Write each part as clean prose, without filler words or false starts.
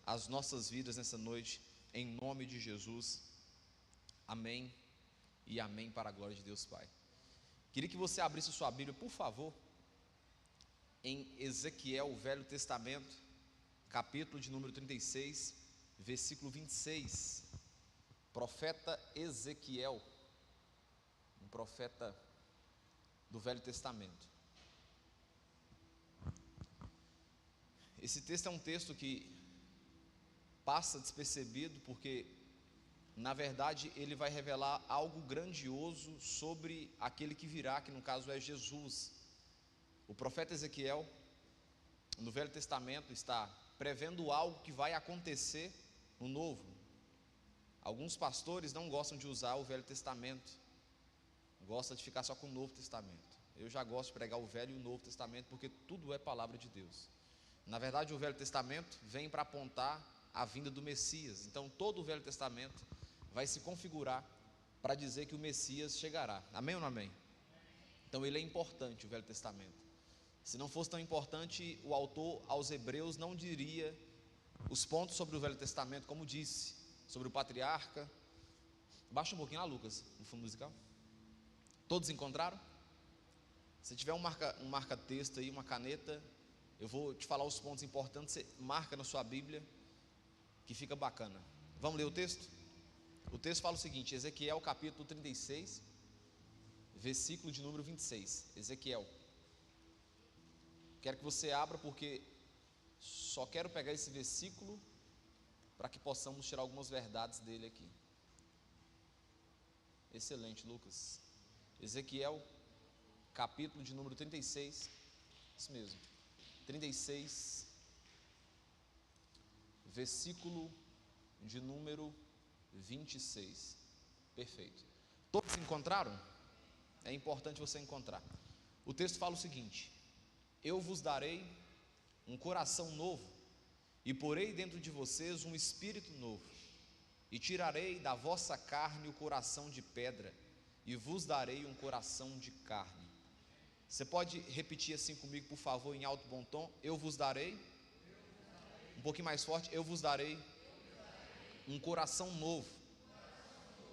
as nossas vidas nessa noite, em nome de Jesus. Amém e amém, para a glória de Deus Pai. Queria que você abrisse sua Bíblia, por favor, em Ezequiel, o Velho Testamento, capítulo de número 36, versículo 26. Profeta Ezequiel, um profeta do Velho Testamento. Esse texto é um texto que passa despercebido, porque na verdade ele vai revelar algo grandioso sobre aquele que virá, que no caso é Jesus. O profeta Ezequiel, no Velho Testamento, está prevendo algo que vai acontecer no Novo. Alguns pastores não gostam de usar o Velho Testamento, gostam de ficar só com o Novo Testamento. Eu já gosto de pregar o Velho e o Novo Testamento, porque tudo é palavra de Deus. Na verdade, o Velho Testamento vem para apontar a vinda do Messias. Então todo o Velho Testamento vai se configurar para dizer que o Messias chegará. Amém ou não amém? Então ele é importante, o Velho Testamento. Se não fosse tão importante, o autor aos Hebreus não diria os pontos sobre o Velho Testamento, como disse, sobre o patriarca. Baixa um pouquinho lá, Lucas, no fundo musical. Todos encontraram? Se tiver um marca-texto aí, uma caneta, eu vou te falar os pontos importantes, você marca na sua Bíblia, que fica bacana. Vamos ler o texto? O texto fala o seguinte, Ezequiel capítulo 36, versículo de número 26. Ezequiel, quero que você abra, porque só quero pegar esse versículo para que possamos tirar algumas verdades dele aqui. Excelente, Lucas. Ezequiel capítulo de número 36, isso mesmo, 36, versículo de número 26. Perfeito. Todos encontraram? É importante você encontrar. O texto fala o seguinte: eu vos darei um coração novo, e porei dentro de vocês um espírito novo, e tirarei da vossa carne o coração de pedra, e vos darei um coração de carne. Você pode repetir assim comigo, por favor, em alto bom tom? Eu vos darei, um pouquinho mais forte, eu vos darei um coração novo,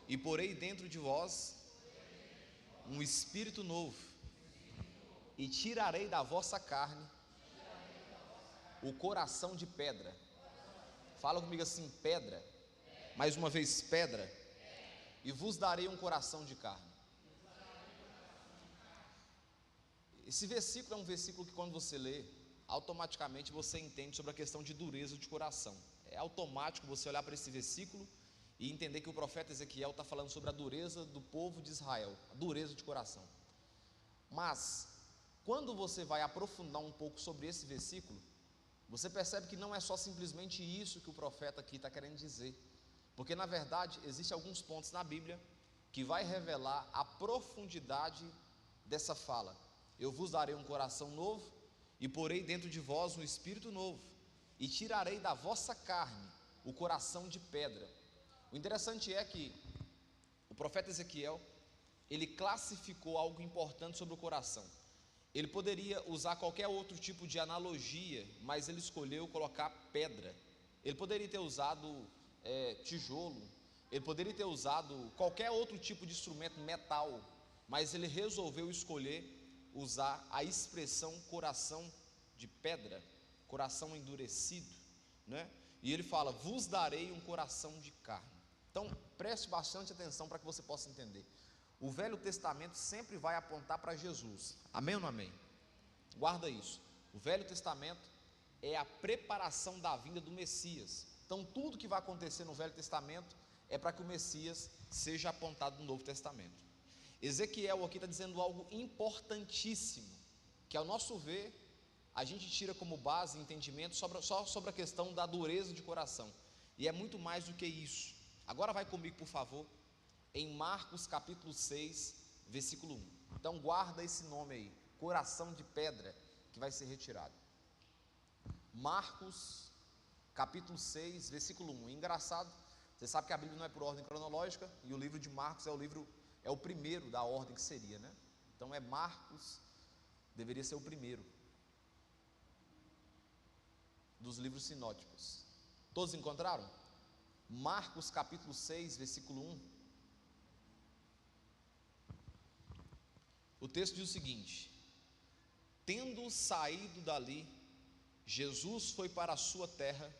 e porei dentro de vós um espírito novo, e tirarei da vossa carne o coração de pedra. Fala comigo assim, pedra. Mais uma vez, pedra. E vos darei um coração de carne. Esse versículo é um versículo que, quando você lê, automaticamente você entende sobre a questão de dureza de coração. É automático você olhar para esse versículo e entender que o profeta Ezequiel está falando sobre a dureza do povo de Israel, a dureza de coração. Mas quando você vai aprofundar um pouco sobre esse versículo, você percebe que não é só simplesmente isso que o profeta aqui está querendo dizer, porque na verdade existem alguns pontos na Bíblia que vai revelar a profundidade dessa fala. Eu vos darei um coração novo, e porei dentro de vós um espírito novo, e tirarei da vossa carne o coração de pedra. O interessante é que o profeta Ezequiel, ele classificou algo importante sobre o coração. Ele poderia usar qualquer outro tipo de analogia, mas ele escolheu colocar pedra. Ele poderia ter usado tijolo, ele poderia ter usado qualquer outro tipo de instrumento, metal, mas ele resolveu escolher usar a expressão coração de pedra, coração endurecido, né? E ele fala, vos darei um coração de carne. Então preste bastante atenção para que você possa entender. O Velho Testamento sempre vai apontar para Jesus. Amém ou não amém? Guarda isso. O Velho Testamento é a preparação da vinda do Messias. Então tudo que vai acontecer no Velho Testamento é para que o Messias seja apontado no Novo Testamento. Ezequiel aqui está dizendo algo importantíssimo, que ao nosso ver, a gente tira como base entendimento só sobre a questão da dureza de coração. E é muito mais do que isso. Agora vai comigo, por favor, em Marcos capítulo 6, versículo 1. Então guarda esse nome aí, coração de pedra, que vai ser retirado. Marcos capítulo 6, versículo 1. Engraçado, você sabe que a Bíblia não é por ordem cronológica, e o livro de Marcos é o primeiro da ordem que seria, né? Então é Marcos, deveria ser o primeiro dos livros sinóticos. Todos encontraram? Marcos capítulo 6, versículo 1. O texto diz o seguinte: tendo saído dali, Jesus foi para a sua terra,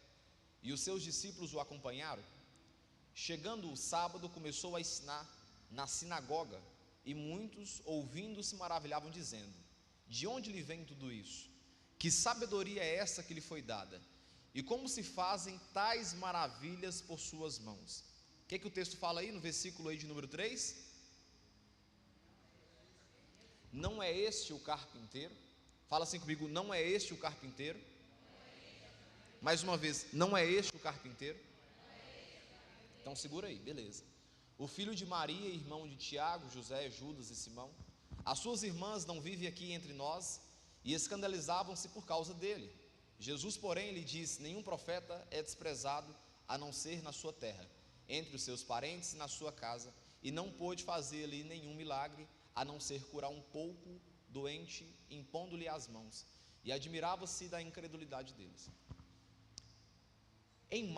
e os seus discípulos o acompanharam. Chegando o sábado, começou a ensinar na sinagoga, e muitos, ouvindo, se maravilhavam, dizendo: de onde lhe vem tudo isso? Que sabedoria é essa que lhe foi dada? E como se fazem tais maravilhas por suas mãos? O que o texto fala aí no versículo aí de número 3? Não é este o carpinteiro? Fala assim comigo: não é este o carpinteiro? Mais uma vez, não é este o carpinteiro? Então segura aí, beleza. O filho de Maria, irmão de Tiago, José, Judas e Simão. As suas irmãs não vivem aqui entre nós? E escandalizavam-se por causa dele. Jesus, porém, lhe disse: nenhum profeta é desprezado a não ser na sua terra, entre os seus parentes e na sua casa. E não pôde fazer ali nenhum milagre, a não ser curar um pouco doente, impondo-lhe as mãos. E admirava-se da incredulidade deles. Em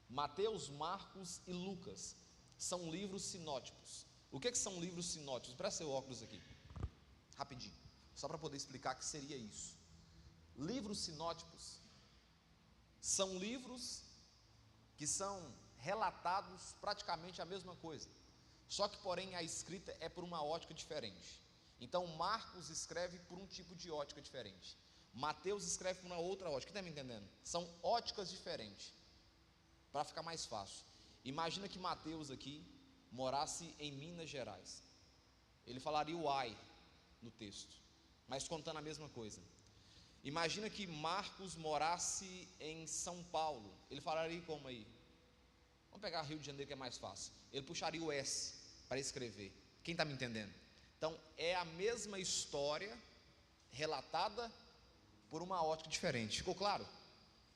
Mateus, Marcos e Lucas são livros sinóticos. O que são livros sinóticos? Presta seu óculos aqui, rapidinho, só para poder explicar o que seria isso. Livros sinóticos são livros que são relatados praticamente a mesma coisa, só que porém a escrita é por uma ótica diferente. Então Marcos escreve por um tipo de ótica diferente, Mateus escreve por uma outra ótica. Está me entendendo? São óticas diferentes. Para ficar mais fácil, imagina que Mateus aqui morasse em Minas Gerais, ele falaria o ai no texto, mas contando a mesma coisa. Imagina que Marcos morasse em São Paulo, ele falaria como aí? Vamos pegar Rio de Janeiro, que é mais fácil. Ele puxaria o S para escrever. Quem está me entendendo? Então é a mesma história relatada por uma ótica diferente. Ficou claro?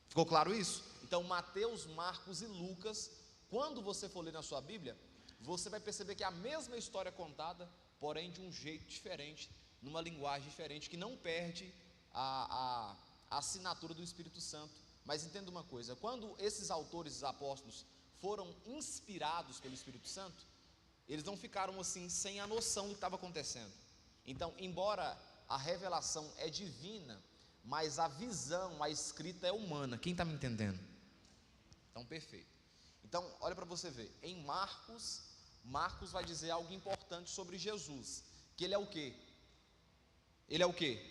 Ficou claro isso? Então Mateus, Marcos e Lucas, quando você for ler na sua Bíblia, você vai perceber que é a mesma história contada, porém de um jeito diferente, numa linguagem diferente, que não perde a assinatura do Espírito Santo. Mas entenda uma coisa: quando esses autores, os apóstolos, foram inspirados pelo Espírito Santo, eles não ficaram assim sem a noção do que estava acontecendo. Então, embora a revelação é divina, mas a visão, a escrita é humana. Quem está me entendendo? Então, perfeito. Então, olha para você ver. Em Marcos vai dizer algo importante sobre Jesus, que ele é o quê? Ele é o quê?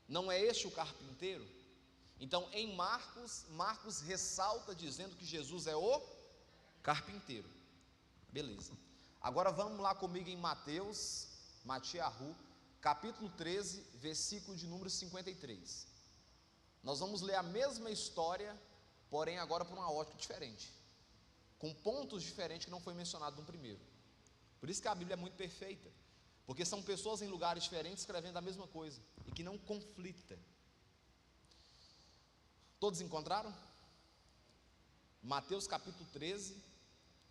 Não é este o carpinteiro? Então, em Marcos ressalta dizendo que Jesus é o carpinteiro. Beleza. Agora vamos lá comigo em Mateus, capítulo 13, versículo de número 53. Nós vamos ler a mesma história, porém agora por uma ótica diferente, com pontos diferentes que não foi mencionado no primeiro. Por isso que a Bíblia é muito perfeita, porque são pessoas em lugares diferentes escrevendo a mesma coisa e que não conflita. Todos encontraram? Mateus capítulo 13,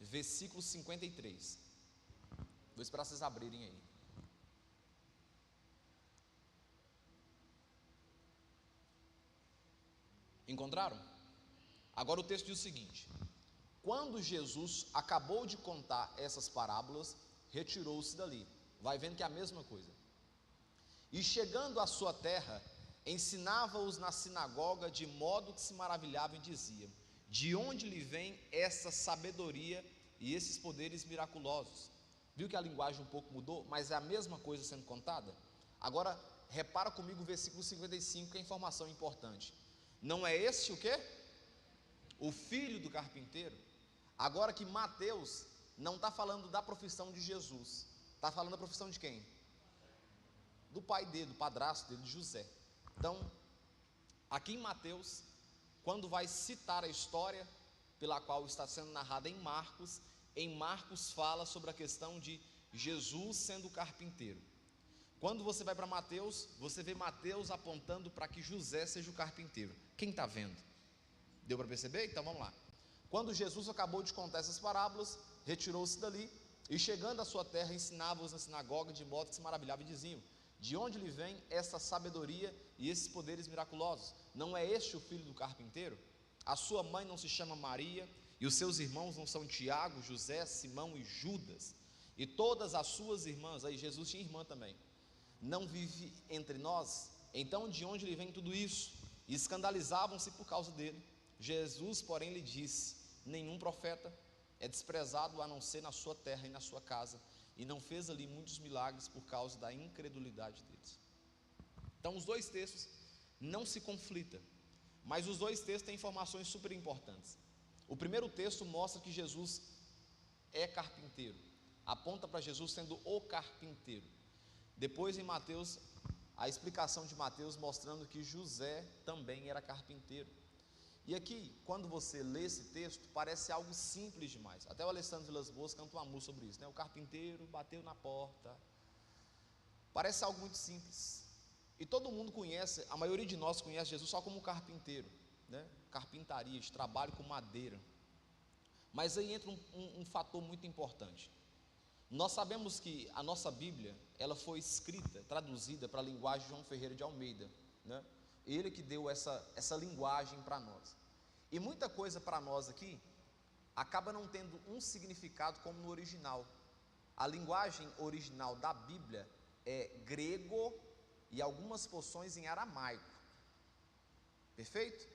versículo 53. Vou esperar vocês abrirem aí. Encontraram? Agora o texto diz o seguinte: quando Jesus acabou de contar essas parábolas, retirou-se dali. Vai vendo que é a mesma coisa. E chegando à sua terra, ensinava-os na sinagoga, de modo que se maravilhavam e diziam: de onde lhe vem essa sabedoria e esses poderes miraculosos? Viu que a linguagem um pouco mudou, mas é a mesma coisa sendo contada? Agora repara comigo o versículo 55, que é informação importante. Não é este o quê? O filho do carpinteiro? Agora que Mateus não está falando da profissão de Jesus, está falando da profissão de quem? Do pai dele, do padrasto dele, de José. Então, aqui em Mateus, quando vai citar a história pela qual está sendo narrada em Marcos fala sobre a questão de Jesus sendo o carpinteiro. Quando você vai para Mateus, você vê Mateus apontando para que José seja o carpinteiro. Quem está vendo? Deu para perceber? Então vamos lá. Quando Jesus acabou de contar essas parábolas, retirou-se dali e chegando à sua terra, ensinava-os na sinagoga, de modo que se maravilhavam e diziam: de onde lhe vem essa sabedoria e esses poderes miraculosos? Não é este o filho do carpinteiro? A sua mãe não se chama Maria, e os seus irmãos não são Tiago, José, Simão e Judas, e todas as suas irmãs, aí Jesus tinha irmã também, não vive entre nós? Então de onde lhe vem tudo isso? E escandalizavam-se por causa dele. Jesus, porém, lhe disse: nenhum profeta é desprezado a não ser na sua terra e na sua casa, e não fez ali muitos milagres por causa da incredulidade deles. Então os dois textos não se conflitam, mas os dois textos têm informações super importantes. O primeiro texto mostra que Jesus é carpinteiro, aponta para Jesus sendo o carpinteiro. Depois em Mateus, a explicação de Mateus mostrando que José também era carpinteiro. E aqui, quando você lê esse texto, parece algo simples demais. Até o Alessandro Vilas Boas canta uma música sobre isso, né? O carpinteiro bateu na porta. Parece algo muito simples. E todo mundo conhece, a maioria de nós conhece Jesus só como carpinteiro, né? Carpintaria, de trabalho com madeira. Mas aí entra um fator muito importante. Nós sabemos que a nossa Bíblia, ela foi escrita, traduzida para a linguagem de João Ferreira de Almeida, né? Ele que deu essa linguagem para nós. E muita coisa para nós aqui acaba não tendo um significado como no original. A linguagem original da Bíblia é grego e algumas porções em aramaico. Perfeito?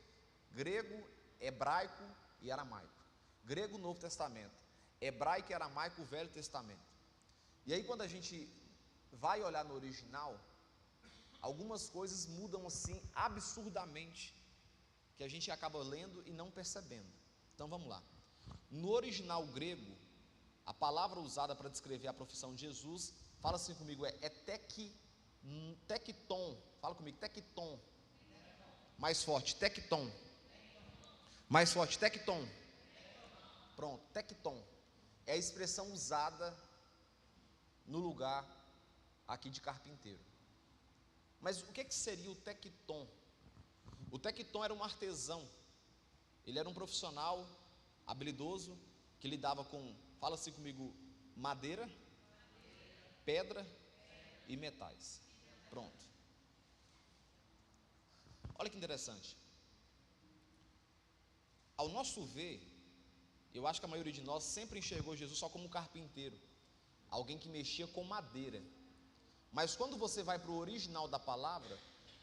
Grego, hebraico e aramaico. Grego, Novo Testamento. Hebraico e aramaico, Velho Testamento. E aí quando a gente vai olhar no original, algumas coisas mudam assim absurdamente, que a gente acaba lendo e não percebendo. Então vamos lá. No original grego, a palavra usada para descrever a profissão de Jesus, fala assim comigo, é tecton. Fala comigo, tecton. Mais forte, tecton. Mais forte, tecton. Pronto, tecton. É a expressão usada no lugar aqui de carpinteiro. Mas o que seria o tecton? O tecton era um artesão. Ele era um profissional habilidoso que lidava com, fala assim comigo, madeira, pedra e metais. Pronto. Olha que interessante. Ao nosso ver, eu acho que a maioria de nós sempre enxergou Jesus só como carpinteiro, alguém que mexia com madeira. Mas quando você vai para o original da palavra,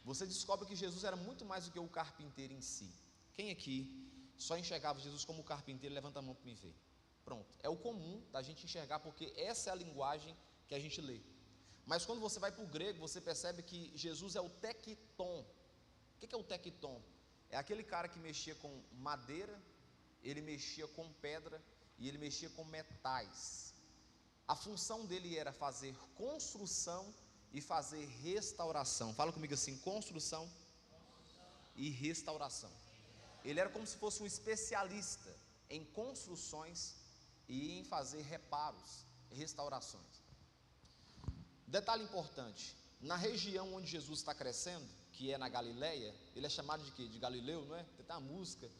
você descobre que Jesus era muito mais do que o carpinteiro em si. Quem aqui só enxergava Jesus como carpinteiro? Levanta a mão para me ver. Pronto, é o comum da gente enxergar, porque essa é a linguagem que a gente lê. Mas quando você vai para o grego, você percebe que Jesus é o tecton. O que é o tecton? É aquele cara que mexia com madeira, ele mexia com pedra e ele mexia com metais. A função dele era fazer construção e fazer restauração. Fala comigo assim, construção e restauração. Ele era como se fosse um especialista em construções e em fazer reparos, restaurações. Detalhe importante, na região onde Jesus está crescendo, que é na Galileia, ele é chamado de quê? De Galileu, não é? Tem uma música,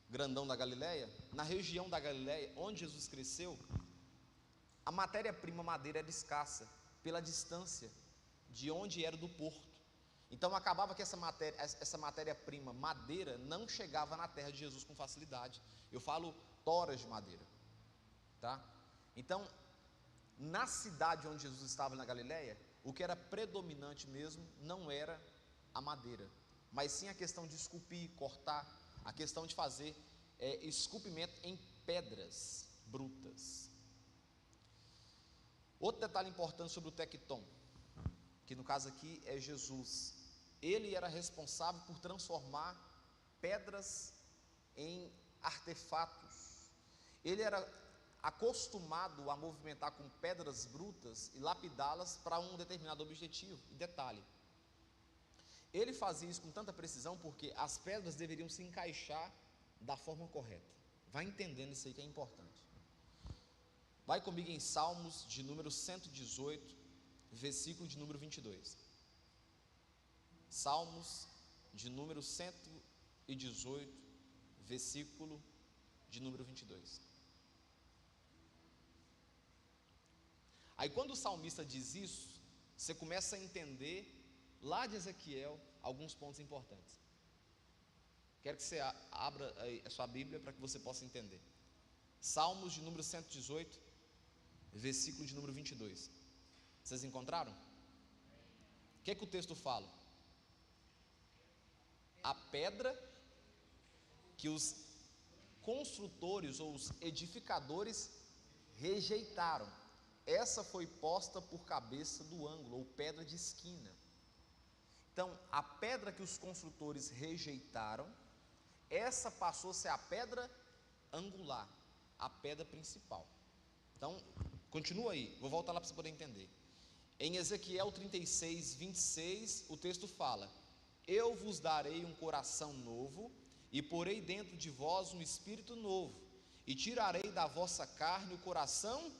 grandão da Galileia. Na região da Galileia, onde Jesus cresceu, a matéria-prima madeira era escassa, pela distância de onde era do porto. Então acabava que essa matéria-prima madeira não chegava na terra de Jesus com facilidade. Eu falo toras de madeira, tá? Então, na cidade onde Jesus estava na Galileia, o que era predominante mesmo não era a madeira, mas sim a questão de esculpir, cortar, a questão de fazer esculpimento em pedras brutas. Outro detalhe importante sobre o tecton, que no caso aqui é Jesus. Ele era responsável por transformar pedras em artefatos. Ele era acostumado a movimentar com pedras brutas e lapidá-las para um determinado objetivo. E detalhe, ele fazia isso com tanta precisão porque as pedras deveriam se encaixar da forma correta. Vai entendendo isso aí que é importante. Vai comigo em Salmos de número 118, versículo de número 22. Salmos de número 118, versículo de número 22. Aí quando o salmista diz isso, você começa a entender, lá de Ezequiel, alguns pontos importantes. Quero que você abra a sua Bíblia para que você possa entender. Salmos de número 118, versículo de número 22. Vocês encontraram? O que é que o texto fala? A pedra que os construtores ou os edificadores rejeitaram, essa foi posta por cabeça do ângulo, ou pedra de esquina. Então, a pedra que os construtores rejeitaram, essa passou a ser a pedra angular, a pedra principal. Então, continua aí, vou voltar lá para você poder entender. Em Ezequiel 36, 26, o texto fala: eu vos darei um coração novo, e porei dentro de vós um espírito novo, e tirarei da vossa carne o coração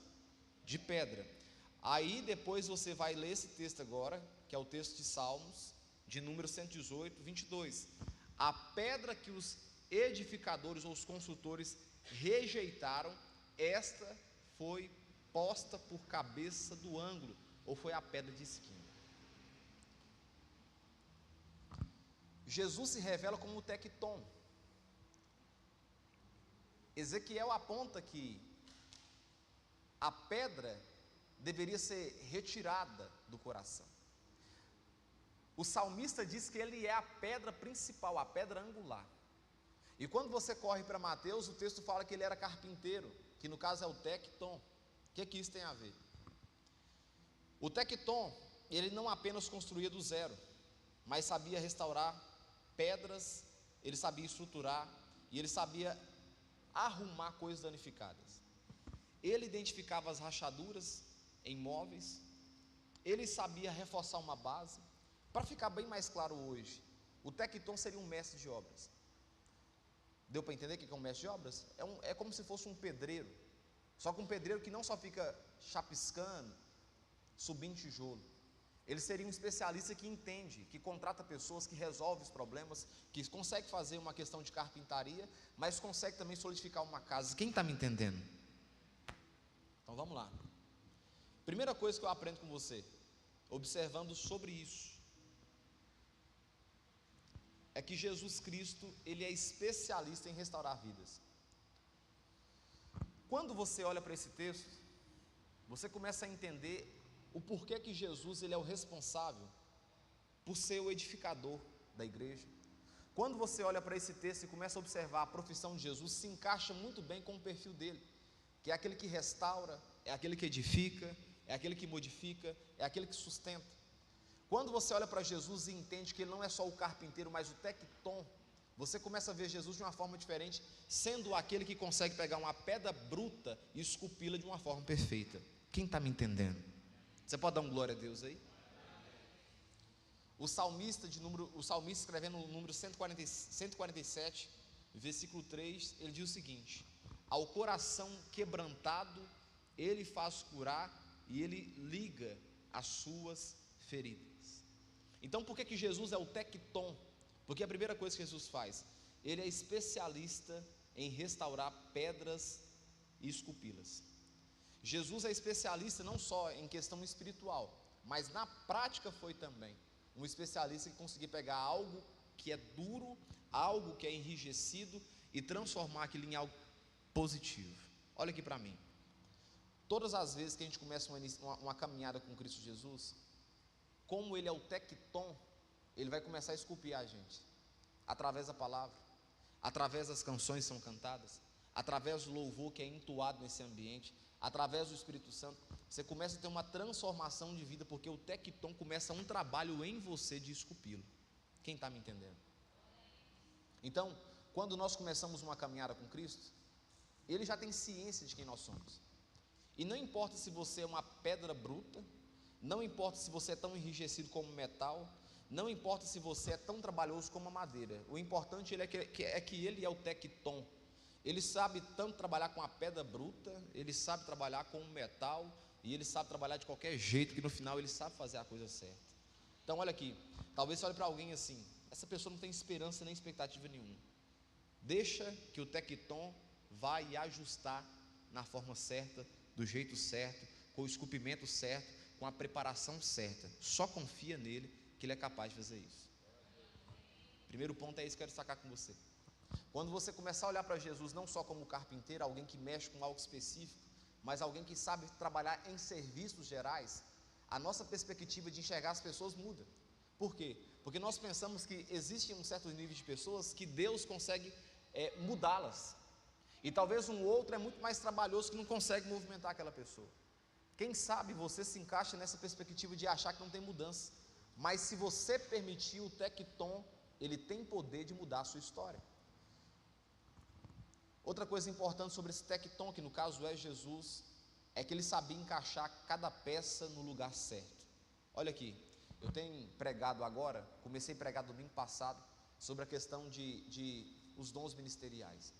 de pedra. Aí depois você vai ler esse texto agora, que é o texto de Salmos, de número 118, 22. A pedra que os edificadores ou os construtores rejeitaram, esta foi posta por cabeça do ângulo, ou foi a pedra de esquina. Jesus se revela como o tecton. Ezequiel aponta que a pedra deveria ser retirada do coração. O salmista diz que ele é a pedra principal, a pedra angular. E quando você corre para Mateus, o texto fala que ele era carpinteiro, que no caso é o tecton. O que isso tem a ver? O tecton, ele não apenas construía do zero, mas sabia restaurar pedras, ele sabia estruturar e ele sabia arrumar coisas danificadas. Ele identificava as rachaduras em móveis, ele sabia reforçar uma base. Para ficar bem mais claro hoje, o tecton seria um mestre de obras. Deu para entender o que é um mestre de obras? É como se fosse um pedreiro, só que um pedreiro que não só fica chapiscando, subindo tijolo. Ele seria um especialista que entende, que contrata pessoas, que resolve os problemas, que consegue fazer uma questão de carpintaria, mas consegue também solidificar uma casa. Quem está me entendendo? Então vamos lá. Primeira coisa que eu aprendo com você, observando sobre isso, é que Jesus Cristo, ele é especialista em restaurar vidas. Quando você olha para esse texto, você começa a entender o porquê que Jesus, ele é o responsável por ser o edificador da igreja. Quando você olha para esse texto e começa a observar a profissão de Jesus, se encaixa muito bem com o perfil dele, que é aquele que restaura, é aquele que edifica, é aquele que modifica, é aquele que sustenta. Quando você olha para Jesus e entende que ele não é só o carpinteiro, mas o tecton, você começa a ver Jesus de uma forma diferente, sendo aquele que consegue pegar uma pedra bruta e esculpi-la de uma forma perfeita. Quem está me entendendo? Você pode dar um glória a Deus aí? O salmista escrevendo no número 147, versículo 3, ele diz o seguinte: ao coração quebrantado, ele faz curar e ele liga as suas feridas. Então por que Jesus é o tecton? Porque a primeira coisa que Jesus faz, ele é especialista em restaurar pedras e esculpi-las. Jesus é especialista não só em questão espiritual, mas na prática foi também um especialista que conseguia pegar algo que é duro, algo que é enrijecido e transformar aquilo em algo positivo. Olha aqui para mim. Todas as vezes que a gente começa uma caminhada com Cristo Jesus, como ele é o tecton, ele vai começar a esculpir a gente, através da palavra, através das canções que são cantadas, através do louvor que é entoado nesse ambiente, através do Espírito Santo. Você começa a ter uma transformação de vida, porque o tecton começa um trabalho em você de esculpi-lo. Quem está me entendendo? Então, quando nós começamos uma caminhada com Cristo, ele já tem ciência de quem nós somos, e não importa se você é uma pedra bruta, não importa se você é tão enrijecido como metal, não importa se você é tão trabalhoso como a madeira, o importante é que ele é o tecton. Ele sabe tanto trabalhar com a pedra bruta, ele sabe trabalhar com o metal, e ele sabe trabalhar de qualquer jeito, que no final ele sabe fazer a coisa certa. Então olha aqui, talvez você olhe para alguém assim, essa pessoa não tem esperança nem expectativa nenhuma. Deixa que o tecton vai ajustar na forma certa, do jeito certo, com o esculpimento certo, com a preparação certa. Só confia nele, que ele é capaz de fazer isso. Primeiro ponto é isso que eu quero destacar com você. Quando você começar a olhar para Jesus não só como carpinteiro, alguém que mexe com algo específico, mas alguém que sabe trabalhar em serviços gerais, a nossa perspectiva de enxergar as pessoas muda. Por quê? Porque nós pensamos que existe um certo nível de pessoas que Deus consegue mudá-las, e talvez um outro é muito mais trabalhoso que não consegue movimentar aquela pessoa. Quem sabe você se encaixa nessa perspectiva de achar que não tem mudança, mas se você permitir, o Tecton, ele tem poder de mudar a sua história. Outra coisa importante sobre esse Tecton, que no caso é Jesus, é que ele sabia encaixar cada peça no lugar certo. Olha aqui, eu tenho pregado agora, comecei a pregar domingo passado, sobre a questão de os dons ministeriais.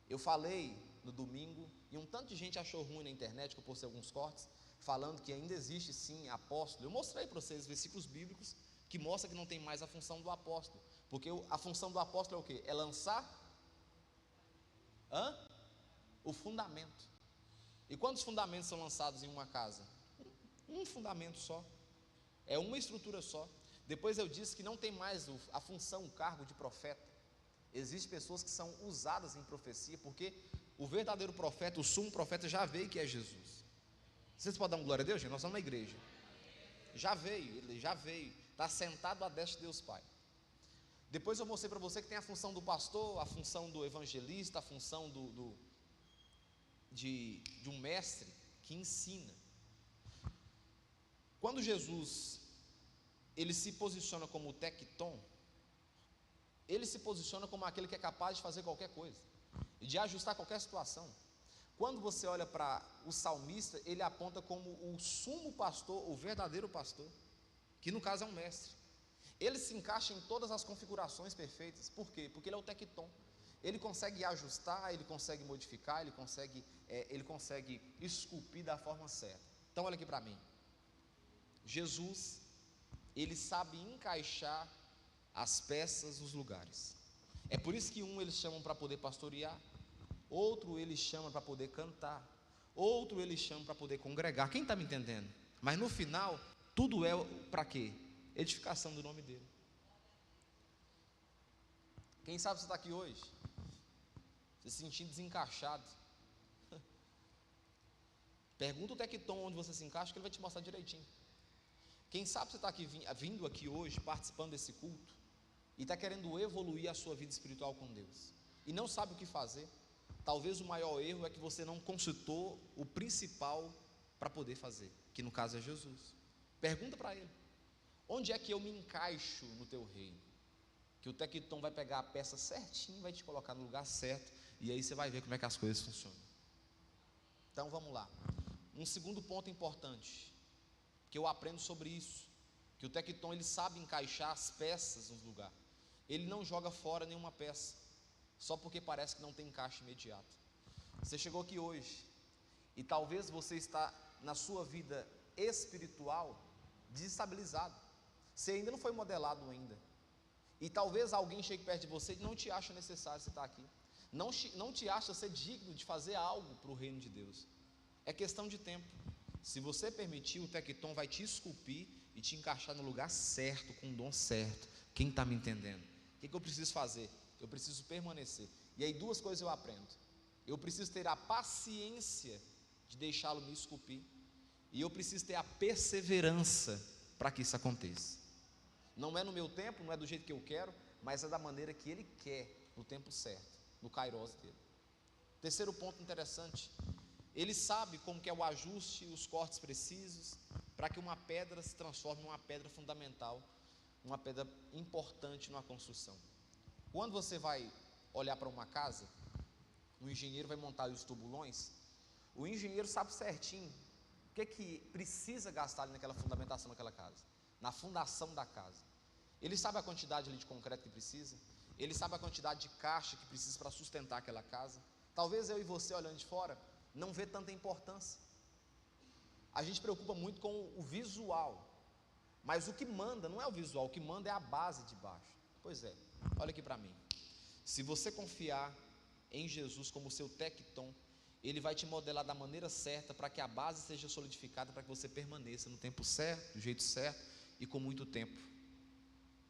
Eu falei no domingo, e um tanto de gente achou ruim na internet, que eu postei alguns cortes, falando que ainda existe sim apóstolo. Eu mostrei para vocês versículos bíblicos, que mostram que não tem mais a função do apóstolo, porque a função do apóstolo é o quê? É lançar o fundamento. E quantos fundamentos são lançados em uma casa? Um fundamento só, é uma estrutura só. Depois eu disse que não tem mais a função, o cargo de profeta. Existem pessoas que são usadas em profecia, porque o verdadeiro profeta, o sumo profeta já veio, que é Jesus. Vocês podem dar uma glória a Deus, gente? Nós estamos na igreja. Já veio, ele já veio, está sentado à destra de Deus Pai. Depois eu mostrei para você que tem a função do pastor, a função do evangelista, a função de um mestre que ensina. Quando Jesus ele se posiciona como o Tecton, ele se posiciona como aquele que é capaz de fazer qualquer coisa e de ajustar qualquer situação. Quando você olha para o salmista, ele aponta como o sumo pastor, o verdadeiro pastor, que no caso é um mestre. Ele se encaixa em todas as configurações perfeitas. Por quê? Porque ele é o Tecton. Ele consegue ajustar, ele consegue modificar, ele consegue esculpir da forma certa. Então olha aqui para mim. Jesus, ele sabe encaixar as peças nos lugares. É por isso que um eles chamam para poder pastorear, outro eles chamam para poder cantar, outro eles chamam para poder congregar. Quem está me entendendo? Mas no final, tudo é para quê? Edificação do nome dele. Quem sabe você está aqui hoje, se sentindo desencaixado. Pergunta o Tecton onde você se encaixa, que ele vai te mostrar direitinho. Quem sabe você está aqui, vindo aqui hoje, participando desse culto, e está querendo evoluir a sua vida espiritual com Deus, e não sabe o que fazer. Talvez o maior erro é que você não consultou o principal para poder fazer, que no caso é Jesus. Pergunta para ele: onde é que eu me encaixo no teu reino? Que o Tecton vai pegar a peça certinho, vai te colocar no lugar certo, e aí você vai ver como é que as coisas funcionam. Então vamos lá. Um segundo ponto importante, que eu aprendo sobre isso, que o Tecton ele sabe encaixar as peças no lugar. Ele não joga fora nenhuma peça, só porque parece que não tem encaixe imediato. Você chegou aqui hoje, e talvez você está na sua vida espiritual desestabilizado. Você ainda não foi modelado ainda. E talvez alguém chegue perto de você e não te acha necessário você estar aqui. Não te acha ser digno de fazer algo para o reino de Deus. É questão de tempo. Se você permitir, o Tecton vai te esculpir e te encaixar no lugar certo, com o dom certo. Quem está me entendendo? O que eu preciso fazer? Eu preciso permanecer. E aí duas coisas eu aprendo. Eu preciso ter a paciência de deixá-lo me esculpir, e eu preciso ter a perseverança para que isso aconteça. Não é no meu tempo, não é do jeito que eu quero, mas é da maneira que ele quer, no tempo certo, no kairos dele. Terceiro ponto interessante, ele sabe como que é o ajuste, os cortes precisos, para que uma pedra se transforme em uma pedra fundamental, uma pedra importante numa construção. Quando você vai olhar para uma casa, o engenheiro vai montar os tubulões, o engenheiro sabe certinho o que precisa gastar ali naquela fundamentação daquela casa, na fundação da casa. Ele sabe a quantidade ali de concreto que precisa, ele sabe a quantidade de caixa que precisa para sustentar aquela casa. Talvez eu e você, olhando de fora, não vê tanta importância. A gente preocupa muito com o visual, mas o que manda não é o visual, o que manda é a base de baixo. Pois é, olha aqui para mim. Se você confiar em Jesus como seu Tecton, ele vai te modelar da maneira certa para que a base seja solidificada, para que você permaneça no tempo certo, do jeito certo e com muito tempo.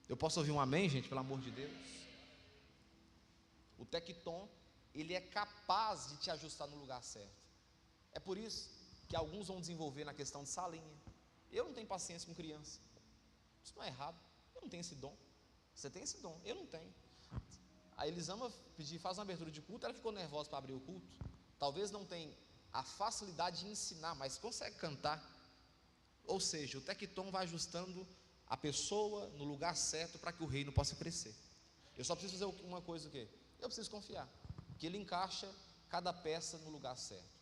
Eu posso ouvir um amém, gente, pelo amor de Deus? tecton, ele é capaz de te ajustar no lugar certo. É por isso que alguns vão desenvolver na questão de salinha. Eu não tenho paciência com criança. Isso não é errado. Eu não tenho esse dom. Você tem esse dom, eu não tenho. A Elisama pediu, faz uma abertura de culto, ela ficou nervosa para abrir o culto. Talvez não tenha a facilidade de ensinar, mas consegue cantar. Ou seja, o tecton vai ajustando a pessoa no lugar certo para que o reino possa crescer. Eu só preciso fazer uma coisa, o quê? Eu preciso confiar que ele encaixa cada peça no lugar certo.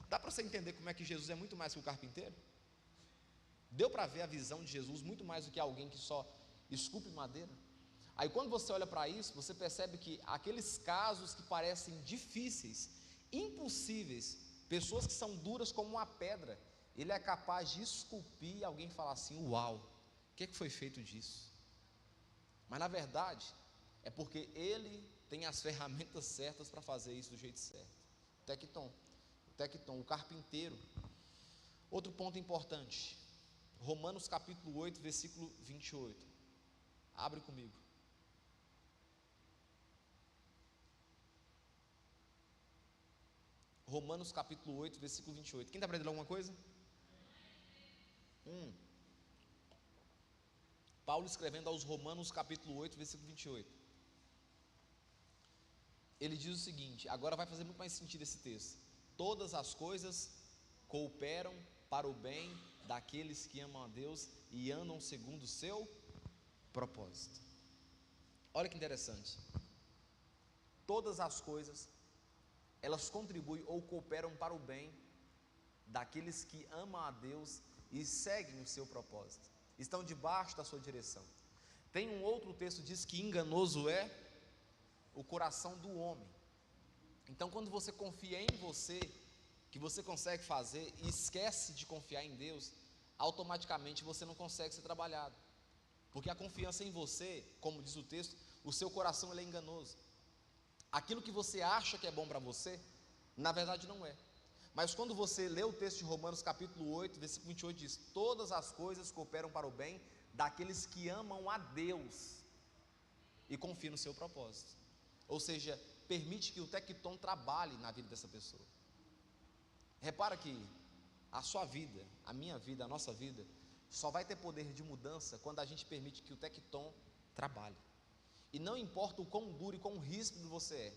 Dá para você entender como é que Jesus é muito mais que o carpinteiro? Deu para ver a visão de Jesus muito mais do que alguém que só esculpe madeira? Aí quando você olha para isso, você percebe que aqueles casos que parecem difíceis, impossíveis, pessoas que são duras como uma pedra, ele é capaz de esculpir e alguém falar assim: uau, o que foi feito disso? Mas na verdade, é porque ele tem as ferramentas certas para fazer isso do jeito certo. Tecton, o carpinteiro. Outro ponto importante, Romanos capítulo 8, versículo 28. Abre comigo. Romanos capítulo 8, versículo 28. Quem está aprendendo alguma coisa? Paulo escrevendo aos Romanos capítulo 8, versículo 28. Ele diz o seguinte, agora vai fazer muito mais sentido esse texto: todas as coisas cooperam para o bem daqueles que amam a Deus e andam segundo o seu propósito. Olha que interessante. Todas as coisas, elas contribuem ou cooperam para o bem daqueles que amam a Deus e seguem o seu propósito, estão debaixo da sua direção. Tem um outro texto que diz que enganoso é o coração do homem. Então quando você confia em você, que você consegue fazer, e esquece de confiar em Deus, automaticamente você não consegue ser trabalhado, porque a confiança em você, como diz o texto, o seu coração ele é enganoso. Aquilo que você acha que é bom para você, na verdade não é. Mas quando você lê o texto de Romanos capítulo 8, versículo 28, diz: todas as coisas cooperam para o bem daqueles que amam a Deus e confiam no seu propósito. Ou seja, permite que o tecton trabalhe na vida dessa pessoa. Repara que a sua vida, a minha vida, a nossa vida, só vai ter poder de mudança quando a gente permite que o tecton trabalhe. E não importa o quão duro e quão ríspido você é.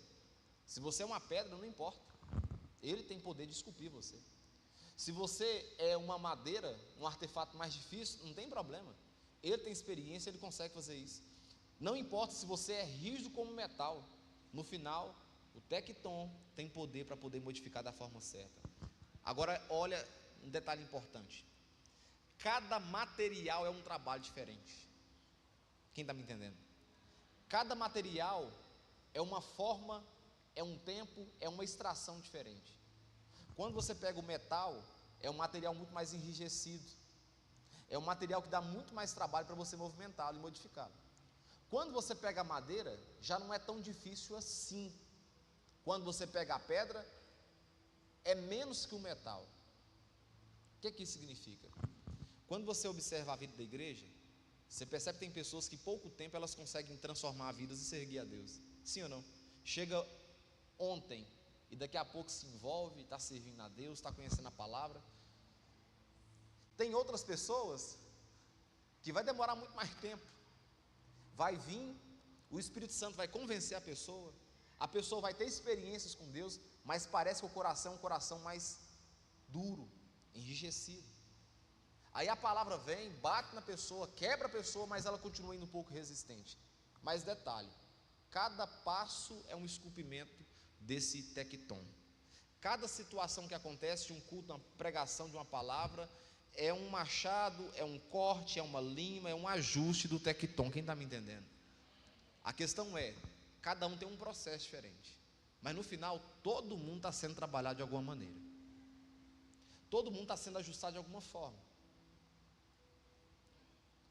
Se você é uma pedra, não importa, ele tem poder de esculpir você. Se você é uma madeira, um artefato mais difícil, não tem problema, ele tem experiência, ele consegue fazer isso. Não importa se você é rígido como metal, no final, o tecton tem poder para poder modificar da forma certa. Agora, olha um detalhe importante: cada material é um trabalho diferente. Quem está me entendendo? Cada material é uma forma, é um tempo, é uma extração diferente. Quando você pega o metal, é um material muito mais enrijecido, é um material que dá muito mais trabalho para você movimentá-lo e modificá-lo. Quando você pega a madeira, já não é tão difícil assim. Quando você pega a pedra, é menos que o metal. O que isso significa? Quando você observa a vida da igreja, você percebe que tem pessoas que em pouco tempo elas conseguem transformar vidas e servir a Deus. Sim ou não? Chega ontem e daqui a pouco se envolve, está servindo a Deus, está conhecendo a palavra. Tem outras pessoas que vai demorar muito mais tempo. Vai vir, o Espírito Santo vai convencer a pessoa vai ter experiências com Deus, mas parece que o coração é um coração mais duro, enrijecido. Aí a palavra vem, bate na pessoa, quebra a pessoa, mas ela continua indo um pouco resistente. Mas detalhe, cada passo é um esculpimento desse tecton. Cada situação que acontece, de um culto, uma pregação de uma palavra, é um machado, é um corte, é uma lima, é um ajuste do tecton. Quem está me entendendo? A questão é, cada um tem um processo diferente, mas no final todo mundo está sendo trabalhado de alguma maneira, todo mundo está sendo ajustado de alguma forma.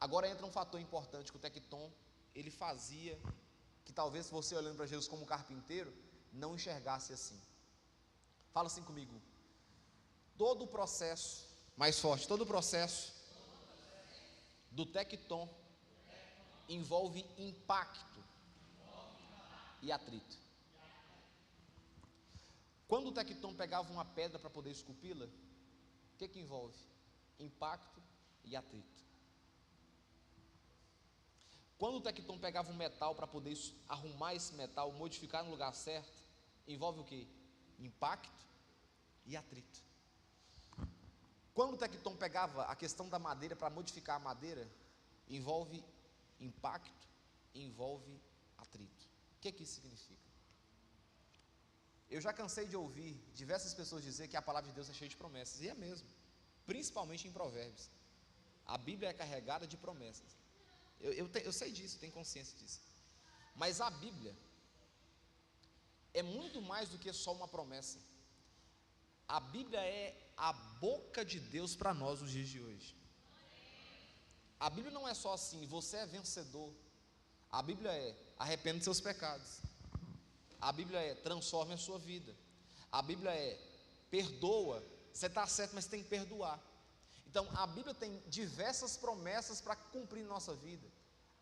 Agora entra um fator importante que o tecton ele fazia, que talvez você olhando para Jesus como carpinteiro não enxergasse assim. Fala assim comigo: todo o processo, mais forte, todo o processo do tecton envolve impacto e atrito. Quando o tecton pegava uma pedra para poder esculpi-la, o que envolve? Impacto e atrito. Quando o tecton pegava um metal para poder arrumar esse metal, modificar no lugar certo, envolve o quê? Impacto e atrito. Quando o tecton pegava a questão da madeira para modificar a madeira, envolve impacto e envolve atrito. O que isso significa? Eu já cansei de ouvir diversas pessoas dizer que a palavra de Deus é cheia de promessas, e é mesmo, principalmente em Provérbios. A Bíblia é carregada de promessas. Eu sei disso, tenho consciência disso. Mas a Bíblia é muito mais do que só uma promessa. A Bíblia é a boca de Deus para nós nos dias de hoje. A Bíblia não é só assim, você é vencedor. A Bíblia é: arrependa dos seus pecados. A Bíblia é: transforme a sua vida. A Bíblia é: perdoa. Você está certo, mas tem que perdoar. Então a Bíblia tem diversas promessas para cumprir nossa vida,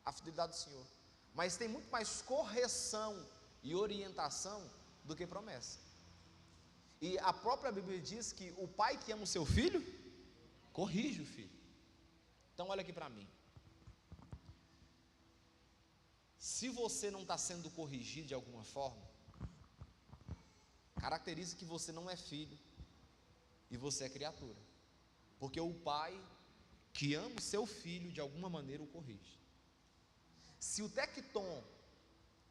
a fidelidade do Senhor. Mas tem muito mais correção e orientação do que promessa. E a própria Bíblia diz que o pai que ama o seu filho, corrige o filho. Então olha aqui para mim. Se você não está sendo corrigido de alguma forma, caracteriza que você não é filho e você é criatura, porque o pai que ama o seu filho de alguma maneira o corrige. Se o tecton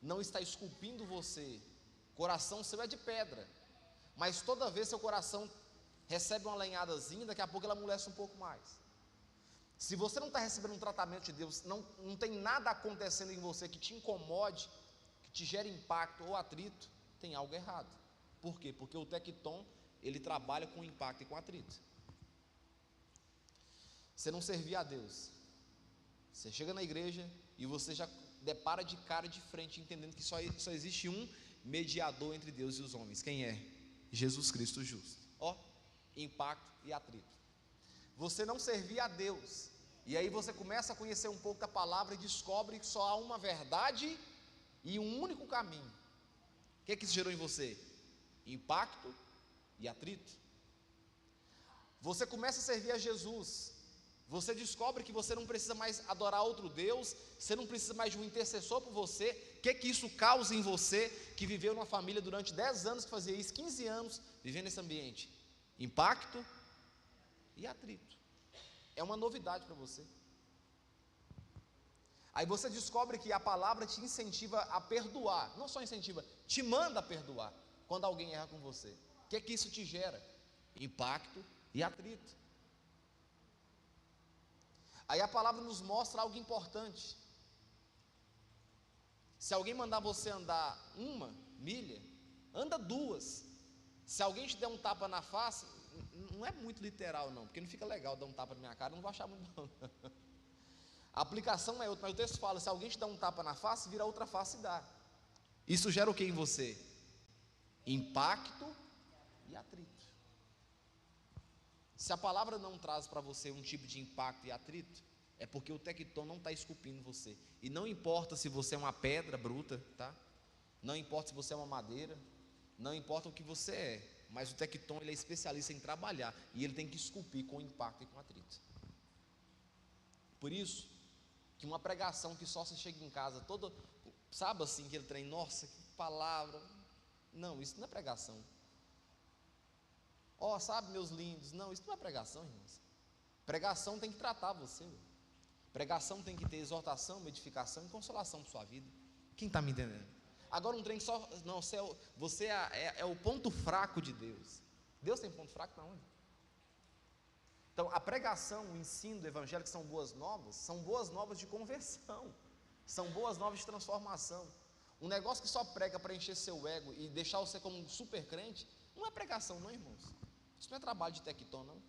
não está esculpindo você, coração seu é de pedra, mas toda vez seu coração recebe uma lenhadazinha, daqui a pouco ele amolece um pouco mais. Se você não está recebendo um tratamento de Deus, não tem nada acontecendo em você que te incomode, que te gere impacto ou atrito, tem algo errado. Por quê? Porque o tecton, ele trabalha com impacto e com atrito. Você não servia a Deus, você chega na igreja e você já depara de cara de frente, entendendo que só existe um mediador entre Deus e os homens. Quem é? Jesus Cristo justo. Impacto e atrito. Você não servia a Deus, e aí você começa a conhecer um pouco da palavra e descobre que só há uma verdade e um único caminho. O que isso gerou em você? Impacto e atrito. Você começa a servir a Jesus, você descobre que você não precisa mais adorar outro Deus, você não precisa mais de um intercessor por você. O que isso causa em você, que viveu numa família durante 10 anos, que fazia isso, 15 anos, vivendo nesse ambiente? Impacto e atrito. É uma novidade para você. Aí você descobre que a palavra te incentiva a perdoar, não só incentiva, te manda a perdoar quando alguém erra com você. O que isso te gera? Impacto e atrito. Aí a palavra nos mostra algo importante. Se alguém mandar você andar 1 milha, anda 2. Se alguém te der um tapa na face, não é muito literal não, porque não fica legal dar um tapa na minha cara, eu não vou achar muito bom. A aplicação é outra, mas o texto fala: se alguém te dá um tapa na face, vira outra face e dá. Isso gera o que em você? Impacto e atrito. Se a palavra não traz para você um tipo de impacto e atrito, é porque o tecton não está esculpindo você. E não importa se você é uma pedra bruta, tá? Não importa se você é uma madeira, não importa o que você é, mas o tecton, ele é especialista em trabalhar, e ele tem que esculpir com impacto e com atrito. Por isso que uma pregação que só se chega em casa toda, sabe assim, aquele trem, nossa, que palavra, não, isso não é pregação. Sabe, meus lindos, não, isso não é pregação, irmãos. Pregação tem que tratar você. Pregação tem que ter exortação, edificação e consolação para sua vida. Quem está me entendendo? Agora um trem só, não, você é o ponto fraco de Deus. Deus tem ponto fraco para onde? Então a pregação, o ensino do evangelho, que são boas novas de conversão, são boas novas de transformação. Um negócio que só prega para encher seu ego e deixar você como um super crente, não é pregação não, irmãos. Isso não é trabalho de tecton não.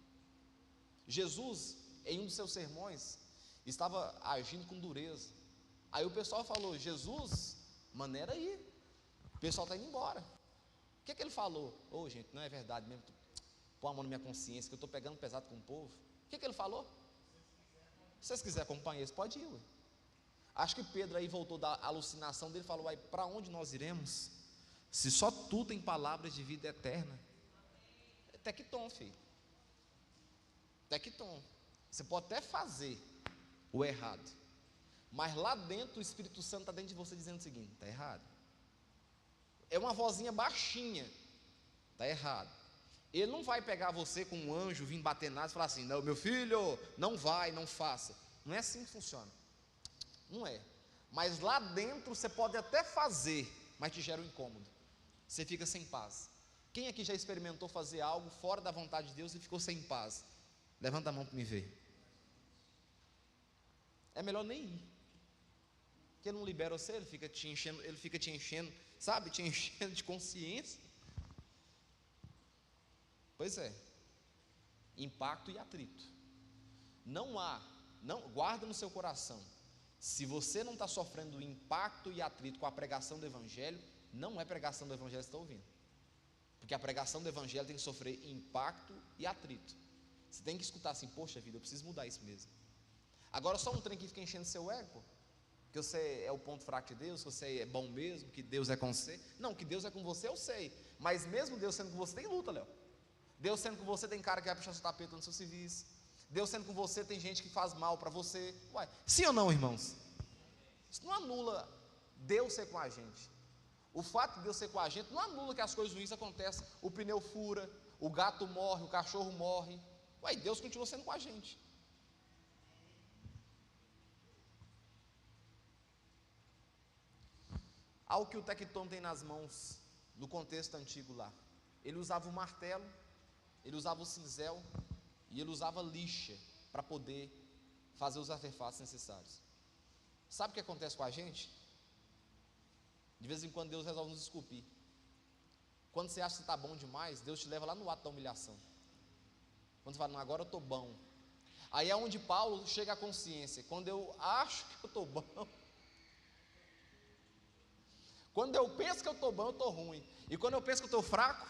Jesus, em um dos seus sermões, estava agindo com dureza. Aí o pessoal falou: Jesus, maneira aí, o pessoal está indo embora. O que ele falou? Gente, não é verdade mesmo, põe a mão na minha consciência, que eu estou pegando pesado com o povo. O que ele falou? Se vocês quiserem companheiros, pode ir, ué. Acho que Pedro aí voltou da alucinação dele e falou: para onde nós iremos? Se só tu tem palavras de vida eterna, é tecton, filho. Tecton. Você pode até fazer o errado, mas lá dentro o Espírito Santo está dentro de você dizendo o seguinte: está errado. É uma vozinha baixinha: está errado. Ele não vai pegar você com um anjo, vir bater nada e falar assim: não, meu filho, não vai, não faça. Não é assim que funciona. Não é. Mas lá dentro você pode até fazer, mas te gera um incômodo. Você fica sem paz. Quem aqui já experimentou fazer algo fora da vontade de Deus e ficou sem paz? Levanta a mão para me ver. É melhor nem ir, porque ele não libera você, ele fica te enchendo, sabe, te enchendo de consciência. Pois é, impacto e atrito. Não, guarda no seu coração, se você não está sofrendo impacto e atrito com a pregação do Evangelho, não é pregação do Evangelho que você está ouvindo, porque a pregação do Evangelho tem que sofrer impacto e atrito. Você tem que escutar assim: poxa vida, eu preciso mudar isso mesmo. Agora só um trem que fica enchendo seu ego, que você é o ponto fraco de Deus, que você é bom mesmo, que Deus é com você. Não, que Deus é com você eu sei, mas mesmo Deus sendo com você tem luta, Léo. Deus sendo com você tem cara que vai puxar seu tapete no seu serviço. Deus sendo com você tem gente que faz mal para você. Uai, sim ou não, irmãos? Isso não anula Deus ser com a gente. O fato de Deus ser com a gente não anula que as coisas ruins acontecem. O pneu fura, o gato morre, o cachorro morre. Uai, Deus continua sendo com a gente. Algo que o tecton tem nas mãos, no contexto antigo lá. Ele usava o martelo, ele usava o cinzel e ele usava lixa para poder fazer os artefatos necessários. Sabe o que acontece com a gente? De vez em quando Deus resolve nos esculpir. Quando você acha que está bom demais, Deus te leva lá no ato da humilhação. Quando você fala: não, agora eu estou bom. Aí é onde Paulo chega à consciência: quando eu acho que eu estou bom, quando eu penso que eu estou bom, eu estou ruim. E quando eu penso que eu estou fraco,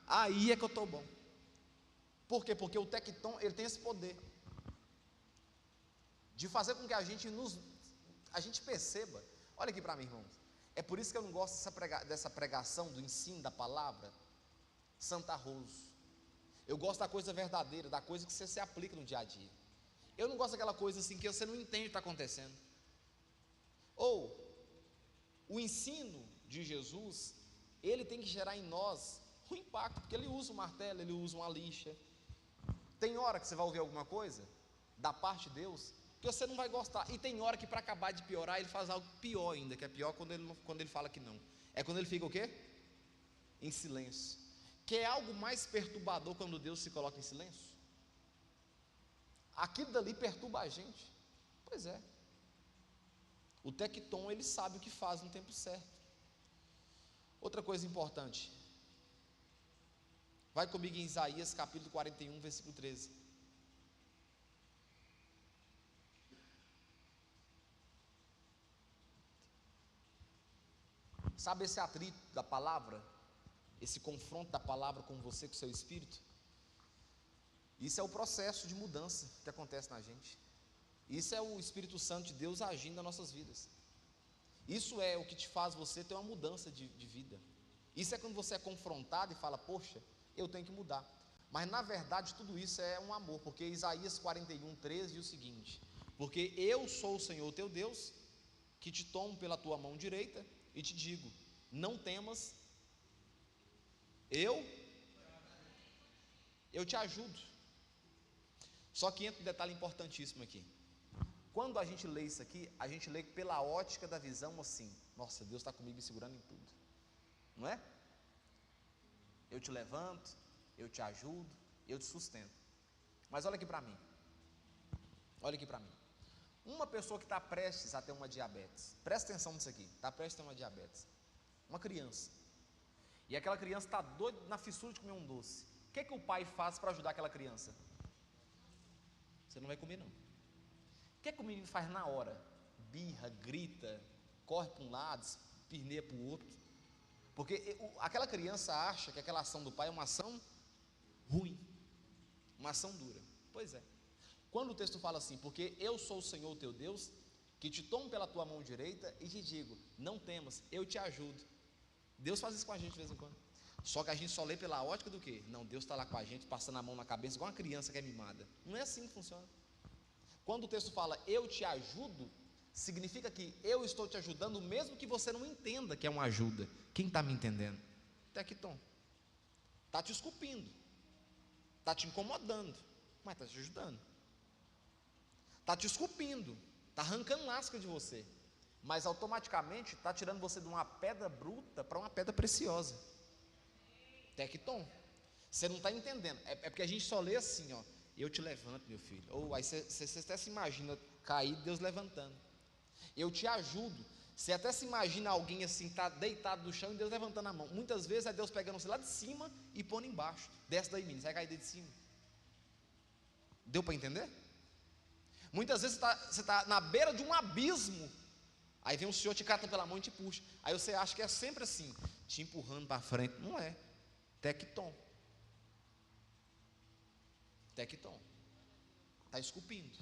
aí é que eu estou bom. Por quê? Porque o tecton, ele tem esse poder de fazer com que a gente perceba. Olha aqui para mim, irmãos. É por isso que eu não gosto dessa pregação, do ensino da palavra Santa Roso. Eu gosto da coisa verdadeira, da coisa que você se aplica no dia a dia. Eu não gosto daquela coisa assim que você não entende o que está acontecendo. Ou, o ensino de Jesus, ele tem que gerar em nós um impacto, porque ele usa um martelo, ele usa uma lixa. Tem hora que você vai ouvir alguma coisa da parte de Deus que você não vai gostar, e tem hora que para acabar de piorar, ele faz algo pior ainda, que é pior quando ele fala que não. É quando ele fica o quê? Em silêncio. Que é algo mais perturbador quando Deus se coloca em silêncio. Aquilo dali perturba a gente. Pois é. O tecton, ele sabe o que faz no tempo certo. Outra coisa importante, vai comigo em Isaías capítulo 41, versículo 13. Sabe esse atrito da palavra, esse confronto da palavra com você, com o seu espírito? Isso é o processo de mudança que acontece na gente. Isso é o Espírito Santo de Deus agindo nas nossas vidas. Isso é o que te faz você ter uma mudança de vida. Isso é quando você é confrontado e fala: poxa, eu tenho que mudar. Mas na verdade tudo isso é um amor, porque Isaías 41, 13 diz o seguinte: porque eu sou o Senhor teu Deus, que te tomo pela tua mão direita e te digo: não temas, eu te ajudo. Só que entra um detalhe importantíssimo aqui. Quando a gente lê isso aqui, a gente lê pela ótica da visão assim: nossa, Deus está comigo me segurando em tudo, não é? Eu te levanto, eu te ajudo, eu te sustento. Mas olha aqui para mim, olha aqui para mim. Uma pessoa que está prestes a ter uma diabetes, presta atenção nisso aqui, está prestes a ter uma diabetes, uma criança, e aquela criança está doida na fissura de comer um doce. O que o pai faz para ajudar aquela criança? Você não vai comer não. O que o menino faz na hora? Birra, grita, corre para um lado, espirneia para o outro. Porque aquela criança acha que aquela ação do pai é uma ação ruim, uma ação dura. Pois é. Quando o texto fala assim: porque eu sou o Senhor teu Deus, que te tomo pela tua mão direita e te digo: não temas, eu te ajudo. Deus faz isso com a gente de vez em quando. Só que a gente só lê pela ótica do quê? Não, Deus está lá com a gente, passando a mão na cabeça, igual uma criança que é mimada. Não é assim que funciona. Quando o texto fala, eu te ajudo, significa que eu estou te ajudando, mesmo que você não entenda que é uma ajuda. Quem está me entendendo? Tecton. Está te esculpindo, está te incomodando, mas está te ajudando. Está te esculpindo, está arrancando lasca de você, mas automaticamente está tirando você de uma pedra bruta para uma pedra preciosa. Tecton. Você não está entendendo, é porque a gente só lê assim, ó, eu te levanto, meu filho. Ou aí você até se imagina caído, Deus levantando. Eu te ajudo. Você até se imagina alguém assim, tá deitado no chão e Deus levantando a mão. Muitas vezes é Deus pegando você lá de cima e pondo embaixo. Desce daí, menino, você vai cair daí de cima. Deu para entender? Muitas vezes você está na beira de um abismo. Aí vem o Senhor, te cata pela mão e te puxa. Aí você acha que é sempre assim, te empurrando para frente. Não é. Tecton. Tecton. Está esculpindo.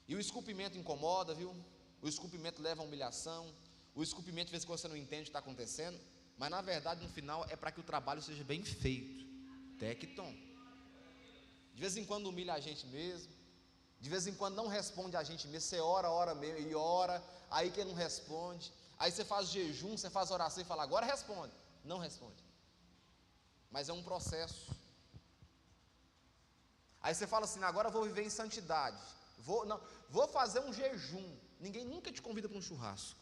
E o esculpimento incomoda, viu? O esculpimento leva a humilhação. O esculpimento, às vezes, você não entende o que está acontecendo. Mas na verdade, no final, é para que o trabalho seja bem feito. Tecton. De vez em quando humilha a gente mesmo. De vez em quando não responde a gente mesmo. Você ora mesmo e ora. Aí que ele não responde. Aí você faz jejum, você faz oração e fala, agora responde. Não responde. Mas é um processo. Aí você fala assim, agora eu vou viver em santidade. Vou fazer um jejum. Ninguém nunca te convida para um churrasco.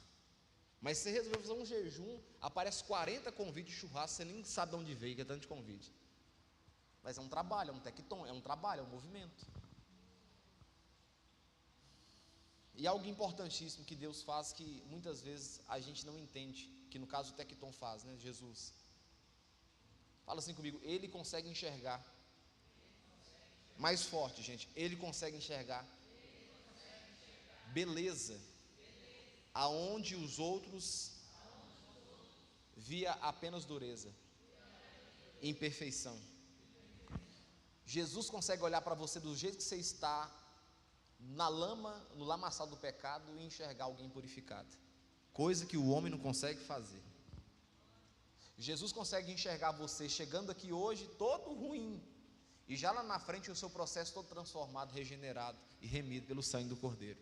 Mas se você resolver fazer um jejum, aparece 40 convites de churrasco, você nem sabe de onde veio, que é tanto de convite. Mas é um trabalho, é um tecton, é um trabalho, é um movimento. E algo importantíssimo que Deus faz, que muitas vezes a gente não entende, que no caso o tecton faz, né? Jesus. Fala assim comigo, Ele consegue enxergar. Mais forte, gente, Ele consegue enxergar beleza aonde os outros via apenas dureza, imperfeição. Jesus consegue olhar para você do jeito que você está, na lama, no lamaçal do pecado, e enxergar alguém purificado, coisa que o homem não consegue fazer. Jesus consegue enxergar você chegando aqui hoje todo ruim, e já lá na frente o seu processo todo transformado, regenerado e remido pelo sangue do Cordeiro.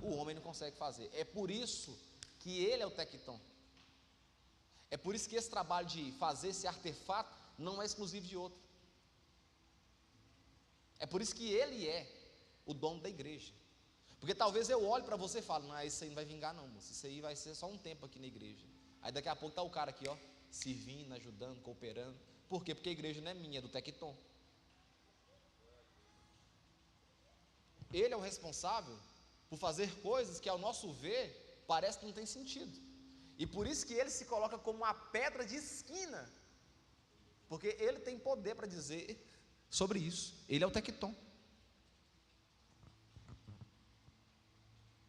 O homem não consegue fazer. É por isso que ele é o tecton. É por isso que esse trabalho de fazer esse artefato não é exclusivo de outro. É por isso que ele é o dono da igreja. Porque talvez eu olhe para você e fale, não, isso aí não vai vingar não, moço. Isso aí vai ser só um tempo aqui na igreja. Aí daqui a pouco está o cara aqui, ó, servindo, ajudando, cooperando. Por quê? Porque a igreja não é minha, é do tecton. Ele é o responsável por fazer coisas que ao nosso ver parece que não tem sentido. E por isso que ele se coloca como uma pedra de esquina, porque ele tem poder para dizer sobre isso. Ele é o tecton.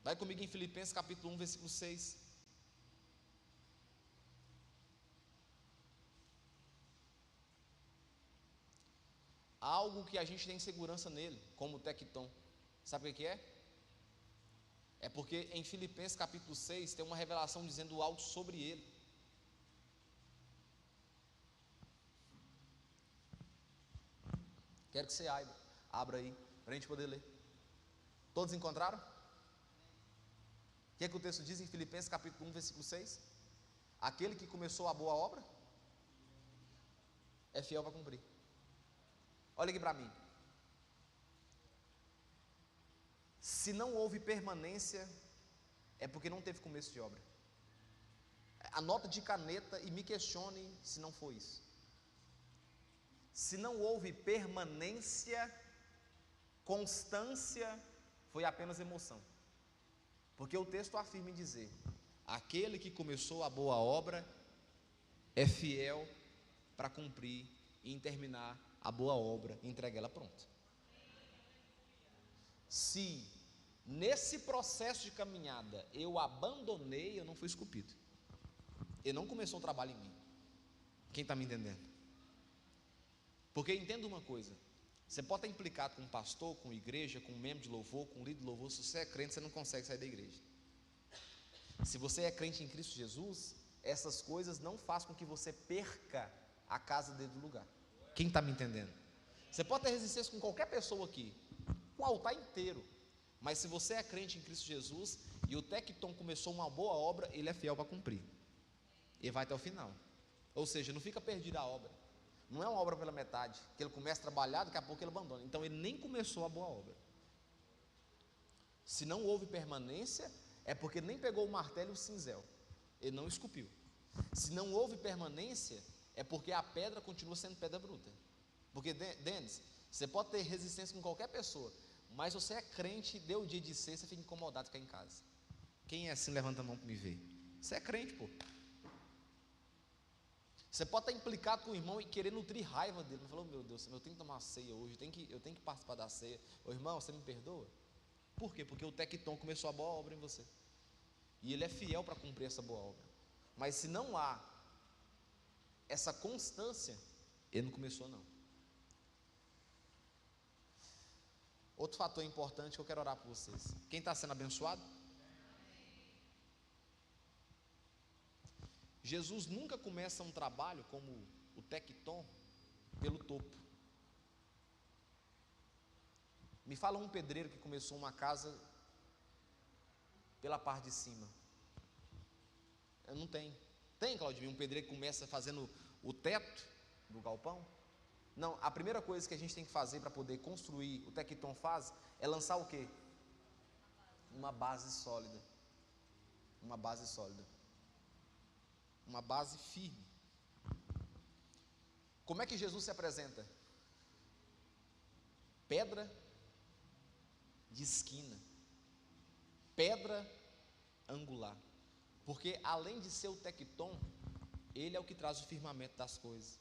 Vai comigo em Filipenses capítulo 1, versículo 6. Algo que a gente tem segurança nele, como tecton. Sabe o que é? É porque em Filipenses capítulo 6 tem uma revelação dizendo algo sobre ele. Quero que você abra aí, para a gente poder ler. Todos encontraram? O que é que o texto diz em Filipenses capítulo 1, versículo 6? Aquele que começou a boa obra é fiel para cumprir. Olha aqui para mim. Se não houve permanência, é porque não teve começo de obra. Anota de caneta e me questione se não foi isso. Se não houve permanência, constância, foi apenas emoção. Porque o texto afirma em dizer, aquele que começou a boa obra é fiel para cumprir e em terminar a boa obra e entregar ela pronta. Se nesse processo de caminhada eu abandonei, eu não fui esculpido. Ele não começou o trabalho em mim. Quem está me entendendo? Porque entenda uma coisa, você pode estar implicado com um pastor, com igreja, com um membro de louvor, com um líder de louvor. Se você é crente, você não consegue sair da igreja. Se você é crente em Cristo Jesus, essas coisas não fazem com que você perca a casa dele do lugar. Quem está me entendendo? Você pode ter resistência com qualquer pessoa aqui, com o altar inteiro, mas se você é crente em Cristo Jesus e o Tecton começou uma boa obra, ele é fiel para cumprir, ele vai até o final. Ou seja, não fica perdida a obra. Não é uma obra pela metade, que ele começa a trabalhar, daqui a pouco ele abandona. Então ele nem começou a boa obra. Se não houve permanência, é porque ele nem pegou o martelo e o cinzel, ele não esculpiu. Se não houve permanência, é porque a pedra continua sendo pedra bruta. Porque, Denis, você pode ter resistência com qualquer pessoa, mas você é crente, deu o dia de ser, você fica incomodado de ficar em casa. Quem é assim, levanta a mão para me ver. Você é crente, pô. Você pode estar implicado com o irmão e querer nutrir raiva dele. Ele falou, meu Deus, eu tenho que tomar ceia hoje, eu tenho que participar da ceia. Ô irmão, você me perdoa? Por quê? Porque o Tecton começou a boa obra em você. E ele é fiel para cumprir essa boa obra. Mas se não há essa constância, ele não começou não. Outro fator importante que eu quero orar por vocês. Quem está sendo abençoado? Jesus nunca começa um trabalho como o Tecton pelo topo. Me fala um pedreiro que começou uma casa pela parte de cima. Eu não tenho. Tem, Claudinho, um pedreiro que começa fazendo o teto do galpão? Não, a primeira coisa que a gente tem que fazer para poder construir, o Tecton faz, é lançar o quê? Uma base sólida. Uma base sólida. Uma base firme. Como é que Jesus se apresenta? Pedra de esquina, pedra angular, porque além de ser o Tecton, ele é o que traz o firmamento das coisas,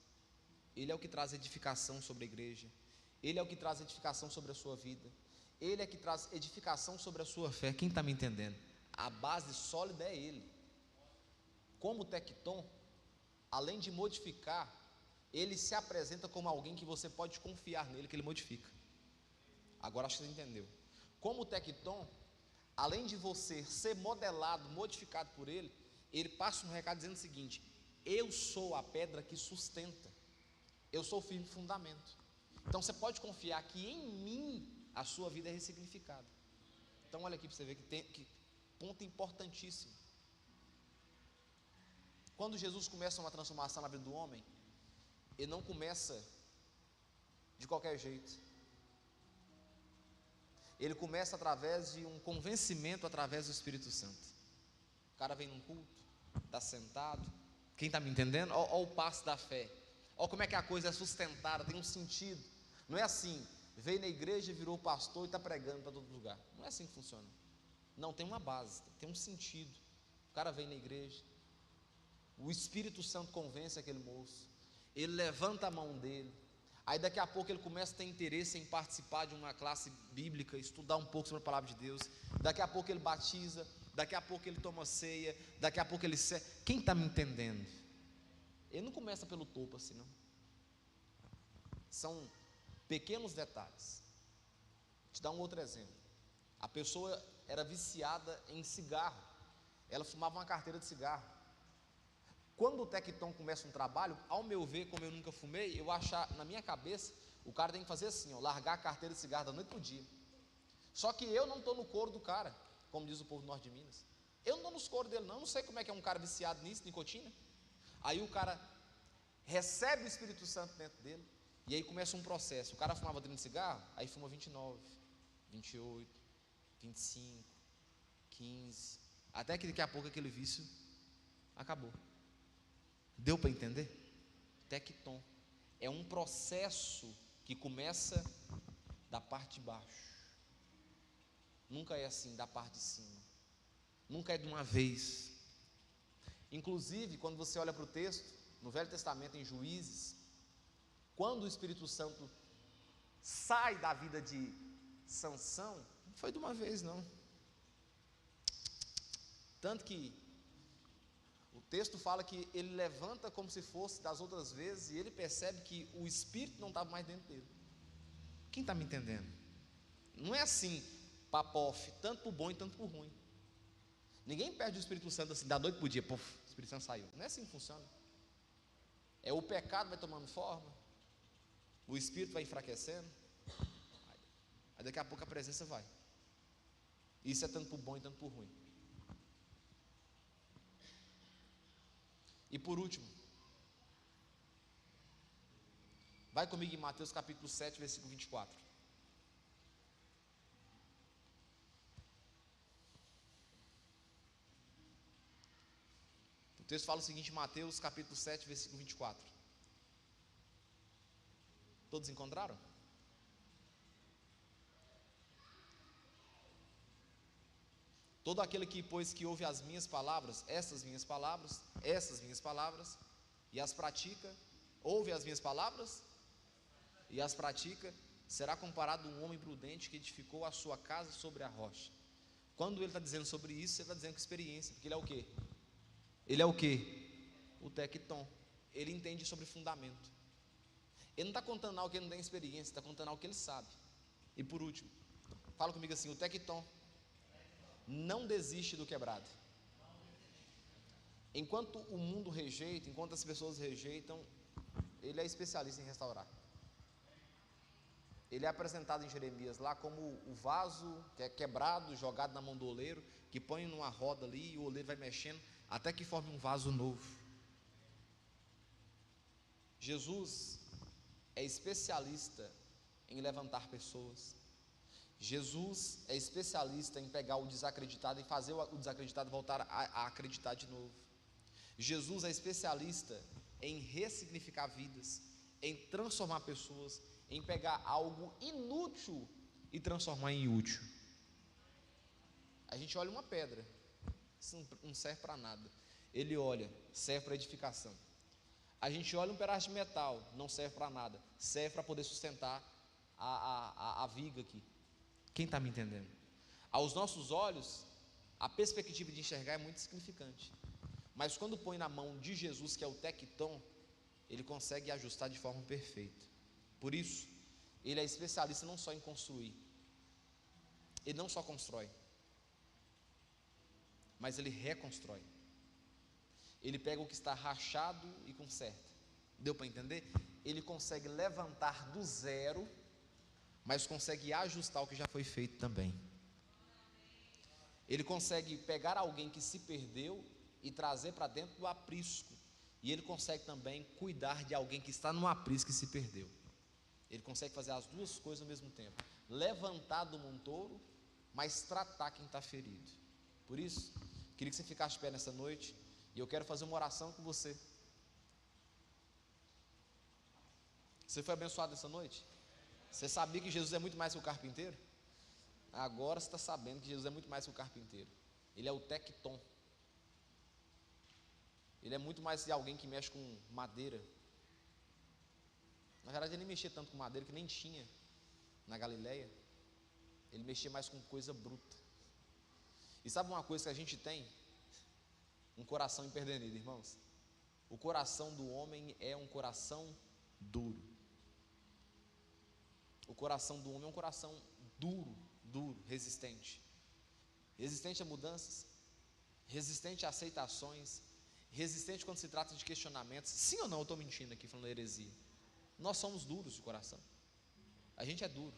ele é o que traz edificação sobre a igreja, ele é o que traz edificação sobre a sua vida, ele é que traz edificação sobre a sua fé. Quem está me entendendo? A base sólida é ele. Como o Tecton, além de modificar, ele se apresenta como alguém que você pode confiar nele, que ele modifica. Agora acho que você entendeu. Como o Tecton, além de você ser modelado, modificado por ele, ele passa um recado dizendo o seguinte: eu sou a pedra que sustenta, eu sou o firme fundamento. Então você pode confiar que em mim a sua vida é ressignificada. Então olha aqui para você ver que ponto importantíssimo. Quando Jesus começa uma transformação na vida do homem, ele não começa de qualquer jeito. Ele começa através de um convencimento através do Espírito Santo. O cara vem num culto, está sentado. Quem está me entendendo? Olha o passo da fé. Olha como é que a coisa é sustentada, tem um sentido. Não é assim, veio na igreja, virou pastor e está pregando para todo lugar. Não é assim que funciona. Não, tem uma base, tem um sentido. O cara vem na igreja, o Espírito Santo convence aquele moço, ele levanta a mão dele, aí daqui a pouco ele começa a ter interesse em participar de uma classe bíblica, estudar um pouco sobre a palavra de Deus, daqui a pouco ele batiza, daqui a pouco ele toma ceia, daqui a pouco ele... Quem está me entendendo? Ele não começa pelo topo assim não. São pequenos detalhes. Vou te dar um outro exemplo. A pessoa era viciada em cigarro, ela fumava uma carteira de cigarro. Quando o Tecton começa um trabalho, ao meu ver, como eu nunca fumei, eu achar, na minha cabeça, o cara tem que fazer assim, ó, largar a carteira de cigarro da noite para o dia. Só que eu não estou no coro do cara, como diz o povo do norte de Minas. Eu não estou nos coros dele não sei como é que é um cara viciado nisso, nicotina. Aí o cara recebe o Espírito Santo dentro dele, e aí começa um processo. O cara fumava 30 cigarros, aí fuma 29, 28, 25, 15, até que daqui a pouco aquele vício acabou. Deu para entender? Tecton é um processo que começa da parte de baixo, nunca é assim da parte de cima, nunca é de uma vez. Inclusive, quando você olha para o texto, no Velho Testamento, em Juízes, quando o Espírito Santo sai da vida de Sansão, não foi de uma vez não. Tanto que o texto fala que ele levanta como se fosse das outras vezes, e ele percebe que o Espírito não estava mais dentro dele. Quem está me entendendo? Não é assim, papof, tanto para o bom e tanto para o ruim. Ninguém perde o Espírito Santo assim, da noite para o dia, puf, o Espírito Santo saiu. Não é assim que funciona. É o pecado vai tomando forma, o Espírito vai enfraquecendo, aí daqui a pouco a presença vai. Isso é tanto por bom e tanto por ruim. E por último, vai comigo em Mateus capítulo 7, versículo 24. O texto fala o seguinte, Mateus capítulo 7, versículo 24. Todos encontraram? Todo aquele que, pois, que ouve as minhas palavras, essas minhas palavras, e as pratica, ouve as minhas palavras, e as pratica, será comparado a um homem prudente que edificou a sua casa sobre a rocha. Quando ele está dizendo sobre isso, ele está dizendo com experiência, porque ele é o quê? Ele é o quê? O tecton. Ele entende sobre fundamento. Ele não está contando algo que ele não tem experiência, está contando algo que ele sabe. E por último, fala comigo assim, o tecton não desiste do quebrado. Enquanto o mundo rejeita, enquanto as pessoas rejeitam, ele é especialista em restaurar. Ele é apresentado em Jeremias lá como o vaso que é quebrado, jogado na mão do oleiro, que põe numa roda ali e o oleiro vai mexendo até que forme um vaso novo. Jesus é especialista em levantar pessoas. Jesus é especialista em pegar o desacreditado e fazer o desacreditado voltar a acreditar de novo. Jesus é especialista em ressignificar vidas, em transformar pessoas, em pegar algo inútil e transformar em útil. A gente olha uma pedra, isso não serve para nada. Ele olha, serve para edificação. A gente olha um pedaço de metal, não serve para nada, serve para poder sustentar a viga aqui. Quem está me entendendo? Aos nossos olhos, a perspectiva de enxergar é muito significante, mas quando põe na mão de Jesus, que é o tecton, ele consegue ajustar de forma perfeita. Por isso, ele é especialista não só em construir, ele não só constrói, mas ele reconstrói. Ele pega o que está rachado e conserta. Deu para entender? Ele consegue levantar do zero, mas consegue ajustar o que já foi feito também. Ele consegue pegar alguém que se perdeu e trazer para dentro do aprisco, e ele consegue também cuidar de alguém que está no aprisco e se perdeu. Ele consegue fazer as duas coisas ao mesmo tempo: levantar do montouro, mas tratar quem está ferido. Por isso, queria que você ficasse de pé nessa noite, e eu quero fazer uma oração com você. Você foi abençoado essa noite? Você sabia que Jesus é muito mais que o carpinteiro? Agora você está sabendo que Jesus é muito mais que o carpinteiro. Ele é o tecton. Ele é muito mais que alguém que mexe com madeira. Na verdade, ele nem mexia tanto com madeira, que nem tinha na Galileia. Ele mexia mais com coisa bruta. E sabe uma coisa que a gente tem? Um coração empedernido, irmãos. O coração do homem é um coração duro. O coração do homem é um coração duro, resistente. Resistente a mudanças, resistente a aceitações, resistente quando se trata de questionamentos. Sim ou não? Eu estou mentindo aqui, falando heresia. Nós somos duros de coração. A gente é duro.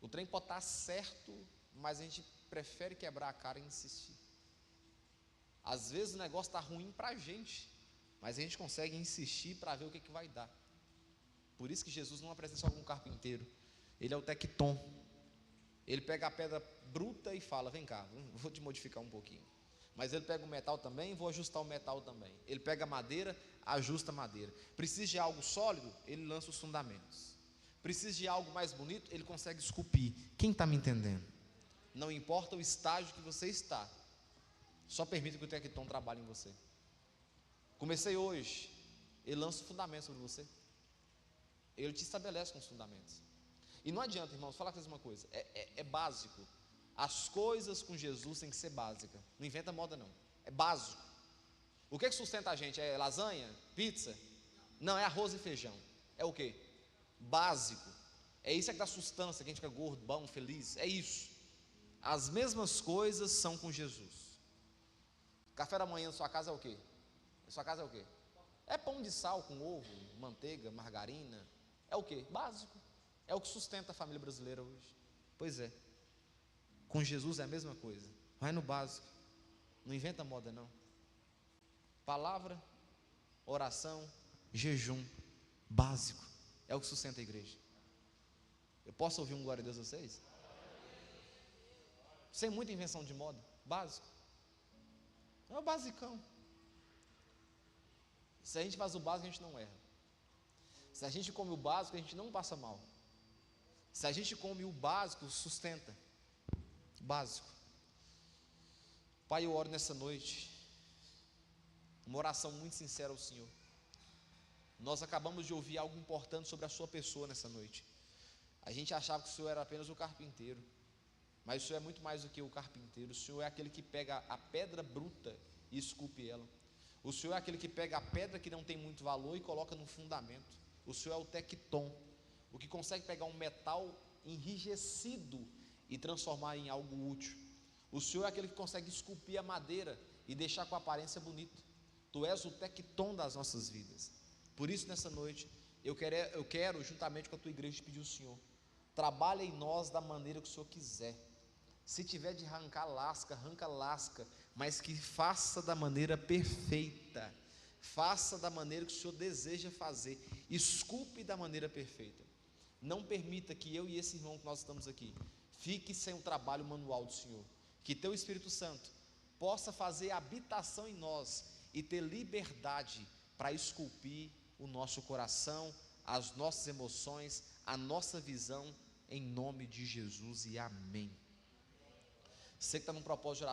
O trem pode estar certo, mas a gente prefere quebrar a cara e insistir. Às vezes o negócio está ruim para a gente, mas a gente consegue insistir para ver o que vai dar. Por isso que Jesus não apresenta só como um carpinteiro. Ele é o tecton. Ele pega a pedra bruta e fala: vem cá, vou te modificar um pouquinho. Mas ele pega o metal também, vou ajustar o metal também. Ele pega a madeira, ajusta a madeira. Precisa de algo sólido, ele lança os fundamentos. Precisa de algo mais bonito, ele consegue esculpir. Quem está me entendendo? Não importa o estágio que você está, só permita que o tecton trabalhe em você. Comecei hoje, ele lança o fundamento sobre você. Ele te estabelece com os fundamentos. E não adianta, irmãos, falar uma coisa, é básico. As coisas com Jesus têm que ser básicas. Não inventa moda não, é básico. O que sustenta a gente? É lasanha? Pizza? Não, é arroz e feijão. É o que? Básico. É isso que dá sustância, que a gente fica gordo, bom, feliz. É isso. As mesmas coisas são com Jesus. Café da manhã na sua casa é o quê? Na sua casa é o quê? É pão de sal com ovo, manteiga, margarina. É o quê? Básico. É o que sustenta a família brasileira hoje. Pois é. Com Jesus é a mesma coisa. Vai no básico. Não inventa moda não. Palavra, oração, jejum. Básico. É o que sustenta a igreja. Eu posso ouvir um glória a Deus a vocês? Sem muita invenção de moda. Básico. É o basicão. Se a gente faz o básico, a gente não erra. Se a gente come o básico, a gente não passa mal. Se a gente come o básico, sustenta. Básico. Pai, eu oro nessa noite, uma oração muito sincera ao Senhor. Nós acabamos de ouvir algo importante sobre a sua pessoa nessa noite. A gente achava que o Senhor era apenas o carpinteiro, mas o Senhor é muito mais do que o carpinteiro. O Senhor é aquele que pega a pedra bruta e esculpe ela. O Senhor é aquele que pega a pedra que não tem muito valor e coloca no fundamento. O Senhor é o tecton, o que consegue pegar um metal enrijecido e transformar em algo útil. O Senhor é aquele que consegue esculpir a madeira e deixar com a aparência bonita. Tu és o tecton das nossas vidas. Por isso, nessa noite, eu quero, juntamente com a tua igreja, pedir ao Senhor: trabalha em nós da maneira que o Senhor quiser. Se tiver de arrancar lasca, arranca lasca, mas que faça da maneira perfeita. Faça da maneira que o Senhor deseja fazer. Esculpe da maneira perfeita. Não permita que eu e esse irmão que nós estamos aqui fique sem o trabalho manual do Senhor. Que teu Espírito Santo possa fazer habitação em nós e ter liberdade para esculpir o nosso coração, as nossas emoções, a nossa visão, em nome de Jesus, e amém. Você que está num propósito de oração,